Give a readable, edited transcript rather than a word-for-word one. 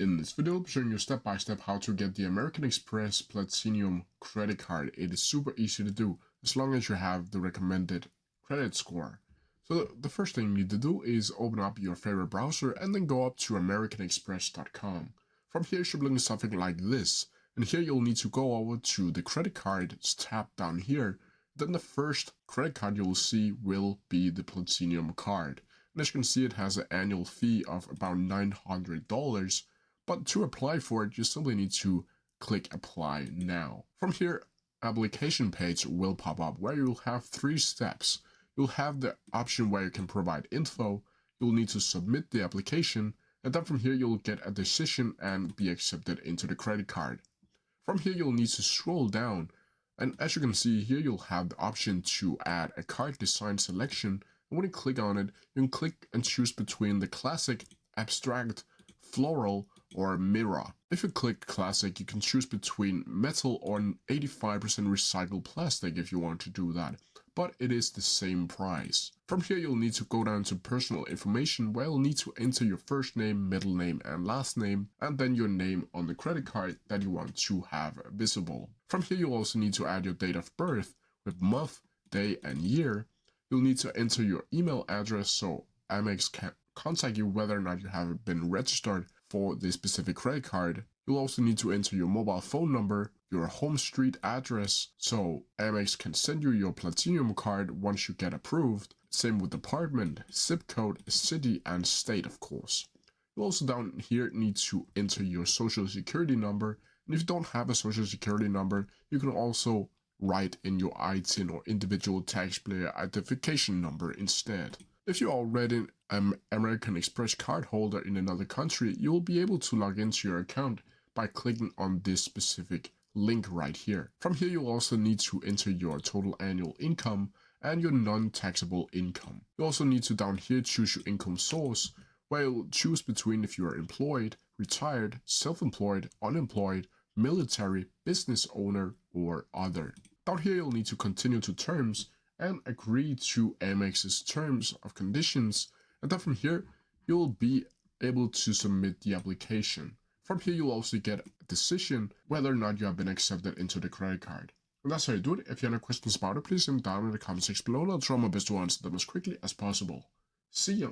In this video, I'll be showing you step by step how to get the American Express Platinum credit card. It is super easy to do as long as you have the recommended credit score. So the first thing you need to do is open up your favorite browser and then go up to americanexpress.com. From here, you should be looking at something like this. And here you'll need to go over to the credit cards tab down here. Then the first credit card you'll see will be the Platinum card. And as you can see, it has an annual fee of about $900. But to apply for it, you simply need to click apply now. From here, application page will pop up where you'll have 3 steps. You'll have the option where you can provide info, you'll need to submit the application, and then from here you'll get a decision and be accepted into the credit card. From here you'll need to scroll down, and as you can see here you'll have the option to add a card design selection, and when you click on it, you can click and choose between the classic, abstract, floral, or mirror. If you click classic, you can choose between metal or an 85% recycled plastic if you want to do that, but it is the same price. From here you'll need to go down to personal information where you'll need to enter your first name, middle name and last name, and then your name on the credit card that you want to have visible. From here you'll also need to add your date of birth with month, day and year. You'll need to enter your email address so AMEX can contact you whether or not you have been registered for the specific credit card. You'll also need to enter your mobile phone number, your home street address, so AMEX can send you your Platinum card once you get approved. Same with department, zip code, city, and state, of course. You also down here need to enter your social security number, and if you don't have a social security number, you can also write in your ITIN or individual taxpayer identification number instead. If you're already an American Express card holder in another country, you will be able to log into your account by clicking on this specific link right here. From here, you'll also need to enter your total annual income and your non-taxable income. You also need to down here choose your income source, where you'll choose between if you are employed, retired, self-employed, unemployed, military, business owner, or other. Down here, you'll need to continue to terms and agree to AMEX's terms of conditions, and then from here you'll be able to submit the application. From here you'll also get a decision whether or not you have been accepted into the credit card. And that's how you do it. If you have any questions about it, please leave them down in the comment section below and I'll try my best to answer them as quickly as possible. See ya!